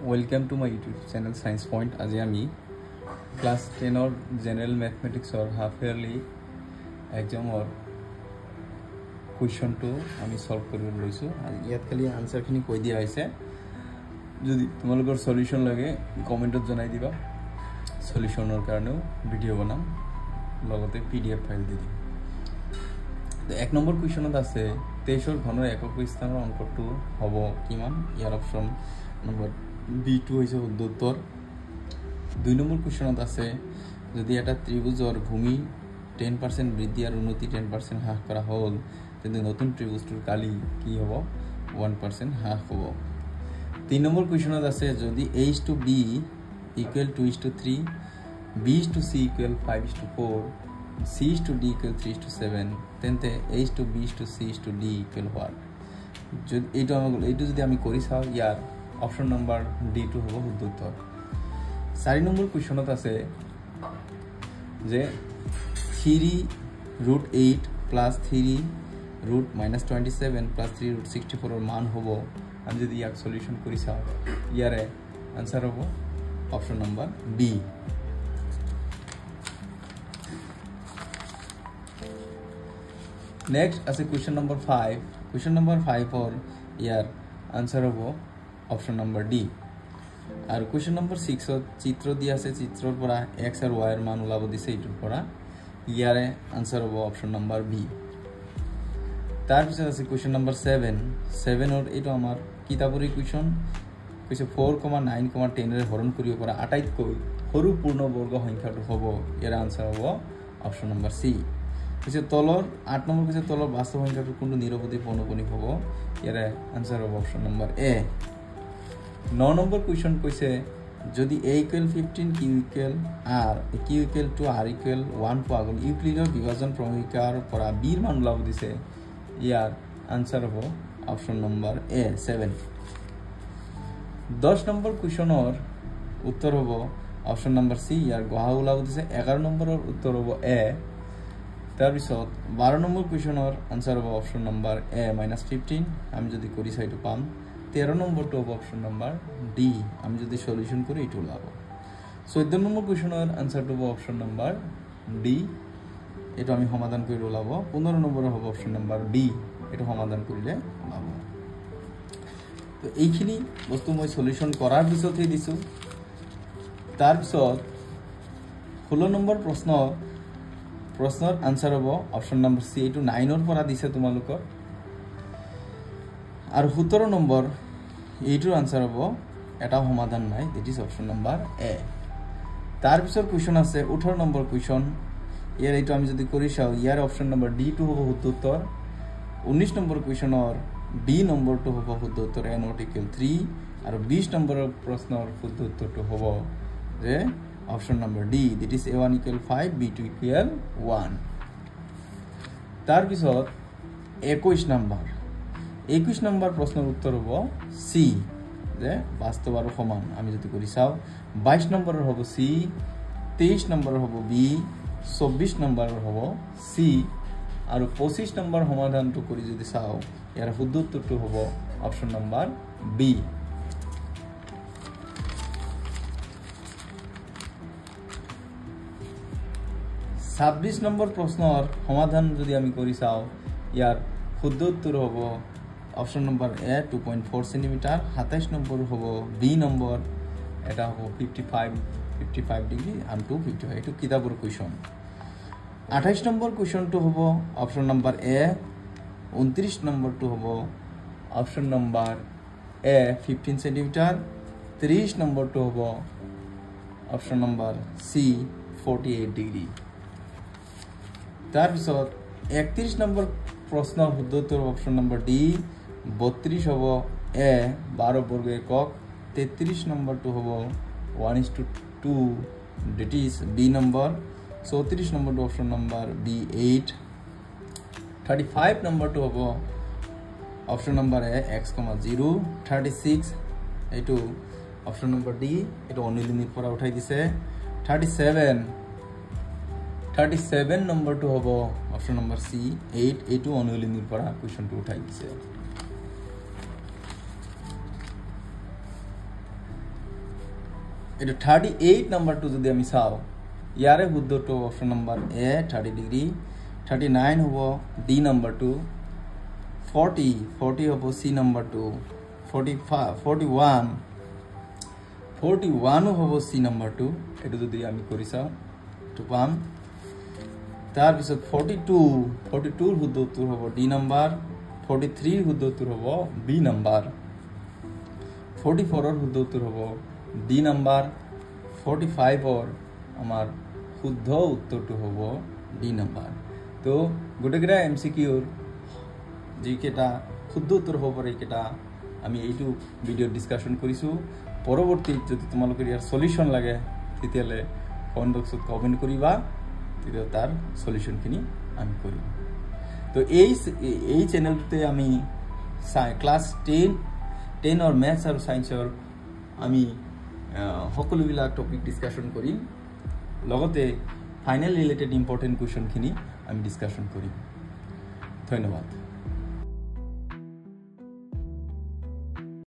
Welcome to my YouTube channel Science Point. আজি আমি class 10 or General Mathematics or half yearly exam or question to আমি solve কৰিব লৈছো আৰু ইয়াত খালি আনসাৰ খিনি কৈ দিয়া হৈছে যদি তোমালোকৰ সলিউশন লাগে কমেন্টত জনাই দিবা সলিউশনৰ কাৰণে ভিডিও বনাম লগতে পিডিএফ ফাইল দি দিম এক নম্বৰ কোৱেশ্চনত আছে 23 ঘনৰ একক স্থানৰ অংকটো হ'ব কিমান ইয়াৰ অপচন নম্বৰ B2 হৈছে উত্তৰ 2 নম্বৰ কোৱেশ্চনত আছে যদি এটা ত্ৰিভুজৰ ভূমি 10% বৃদ্ধি আৰু উন্নতি 10% হ্ৰাস কৰা হ'ল তেন্তে নতুন ত্ৰিভুজটোৰ কালি কি হ'ব 1% হ্ৰাস হ'ব 3 নম্বৰ কোৱেশ্চনত আছে যদি A:B equal to 2:3 B:C equal 5:4 C:D equal 3:7 তেন্তে A:B:C:D equal what যদি এইটো যদি আমি কৰি চাও ইয়াৰ অপশন নাম্বাৰ D2 হ'ব উত্তৰ 4 নম্বৰ কোৱেশ্চনত আছে যে 3√8 plus 3√-27 plus 3√64 এৰ মান হ'ব আমি যদি ইয়াক সলিউশন কৰি চাও ইয়াৰে आंसर হ'ব অপশন নাম্বার B नेक्स्ट আছে क्वेश्चन नंबर 5 क्वेश्चन नंबर 5 और ইয়ার आंसर হ'ব অপশন নাম্বার D আর क्वेश्चन नंबर 6 ত চিত্র দিয়া আছে চিত্ৰৰ পৰা x আৰু y এৰ মান ওলাব দিছে ইটোৰ পৰা ইয়াৰে आंसर হ'ব অপশন নাম্বাৰ B তাৰ পিছত আছে क्वेश्चन नंबर 7 और এটো আমাৰ কিতাপৰ ইকুয়েশন কৈছে 4,9,10 এৰ হৰণ কৰিব পৰা আটাইতকৈ সৰু পূৰ্ণ বৰ্গ সংখ্যাটো হ'ব ইয়াৰ आंसर হ'ব অপশন নাম্বাৰ C কৈছে তলৰ 8 নম্বৰ কৈছে তলৰ বাস্তৱ সংখ্যাটো কোনটো নিৰৱধি পৌনঃপুনিক হ'ব ইয়াৰ आंसर হ'ব option number A 9 number question কৈছে যদি a = 15 q = r q = r = 1 পোৱা গ'ল ইউক্লিডৰ বিভাজন প্ৰমেয়িকাৰ পৰা b ৰ মান ওলাব দিছে ইয়াৰ आंसर হ'ব অপশন নাম্বাৰ A 7 10 নম্বৰ কোৱেশ্চনৰ উত্তৰ হ'ব অপশন নাম্বাৰ C ইয়াৰ গহা ওলাব দিছে 11 নম্বৰৰ উত্তৰ হ'ব A তাৰ পিছত 12 নম্বৰ কোৱেশ্চনৰ आंसर হ'ব অপশন নাম্বাৰ A -15 আমি যদি কৰি সাইটো পাম 13 নম্বৰটো হ'ব অপশন নাম্বাৰ D আমি যদি সলিউশন কৰি এটো লাভ 14 নম্বৰ কোৱেশ্চনৰ आंसरটো হ'ব অপশন নাম্বাৰ D এটো আমি সমাধান কৰি ওলাব 15 নম্বৰৰ হ'ব অপশন নাম্বাৰ D এটো সমাধান কৰিলে ওলাব তো এইখিনি বস্তু মই সলিউশন কৰাৰ পিছতহে দিছো তাৰ পিছত 16 নম্বৰ প্ৰশ্নৰ आंसर হ'ব অপশন নাম্বাৰ C এটো 9 ৰ পৰা দিছে তোমালোকৰ আৰু 17 নম্বৰ এইটোৰ आंसर হ'ব এটা সমাধান নাই that is option number A তাৰ পিছৰ কোৱেশ্চন আছে 18 নম্বৰ কোৱেশ্চন ইয়াৰ এইটো আমি যদি কৰি চাও ইয়াৰ অপশন নাম্বাৰ D2 হ'ব উত্তৰ 19 নম্বৰ কোৱেশ্চনৰ B নম্বৰটো হ'ব উত্তৰ n = 3 আৰু 20 নম্বৰৰ প্ৰশ্নৰ উত্তৰটো হ'ব যে option number D that is A1 = 5 B2 = 1 তার পিছত 21 নম্বৰ প্ৰশ্নৰ উত্তৰ হ'ব C যে বাস্তৱ আৰু সমান আমি যদি কৰি চাও 22 নম্বৰৰ হ'ব C 23 নম্বৰৰ হ'ব B 24 নম্বৰৰ হ'ব C আৰু 25 নম্বৰ সমাধানটো কৰি যদি চাও ইয়াৰ উত্তৰটো হ'ব অপশন নাম্বাৰ B 26 নম্বৰ প্ৰশ্নৰ সমাধান যদি আমি কৰি চাও ইয়াৰ উত্তৰ হ'ব option number A 2.4 cm 27 number হ'ব B নম্বৰ এটা হ'ব 55 ডিগ্ৰী and 255 এটো কিতাপৰ কোৱেশ্চন 28 নম্বৰ কোৱেশ্চনটো হ'ব অপশন নাম্বাৰ A 29 নম্বৰটো হ'ব অপশন নাম্বাৰ A 15 cm 30 নম্বৰটো হ'ব অপশন নাম্বাৰ C 48 ডিগ্ৰী তাৰ পিছত 31 নম্বৰ প্ৰশ্নৰ উত্তৰ অপশন নাম্বাৰ D 32 হ'ব A 12 বৰ্গ একক 33 নম্বৰটো হ'ব 1:2 that is B নম্বৰ 34 নম্বৰটো অপশন নাম্বাৰ B 8 35 নম্বৰটো হ'ব অপশন নাম্বাৰ A x, 0 36 এটো অপশন নাম্বাৰ D এটো অনুলিমিৰ পৰা উঠাই দিছে 37 নম্বৰটো হ'ব অপশন নাম্বাৰ C 8 এটো অনুলিমিৰ পৰা কোৱেশ্চনটো উঠাই দিছে এটা 38 নাম্বাৰটো যদি আমি চাওঁ ইয়াৰে শুদ্ধটো অপশ্যন নম্বৰ এ 30 ডিগ্ৰী 39 হ'ব ডি নাম্বাৰটো 40 হ'ব সি নাম্বাৰটো 41 হ'ব সি নাম্বাৰটো এটো যদি আমি কৰি চাওঁ তো পাম তাৰ পিছত 42 শুদ্ধ উত্তৰ হ'ব ডি নাম্বাৰ 43 শুদ্ধ উত্তৰ হ'ব বি নাম্বাৰ 44 শুদ্ধ উত্তৰ হ'ব ডি নাম্বাৰ 45 আমাৰ শুদ্ধ উত্তৰটো হ'ব ডি নাম্বাৰ তো গোটেইকেইটা এমসিকিউৰ যিকেইটা শুদ্ধ উত্তৰ হ'ব পাৰে এইকেইটা আমি এইটো ভিডিঅ' ডিসকাশন কৰিছো পৰৱৰ্তী যদি তোমালোকৰ ইয়াৰ সলিউশন লাগে তেতিয়ালে কমেন্ট বক্সত কমেন্ট কৰিবা তেতিয়া তাৰ সলিউশনখিনি আমি কৰিম তো এই চ্যানেলটোতে আমি ক্লাস 10 और मैथ्स और साइंस और আমি সকলোবিলাক টপিক ডিসকাশন কৰিম লগতে ফাইনাল ৰিলেটেড ইম্পৰ্টেন্ট কোৱেশ্চনখিনি আমি ডিসকাশন কৰিম ধন্যবাদ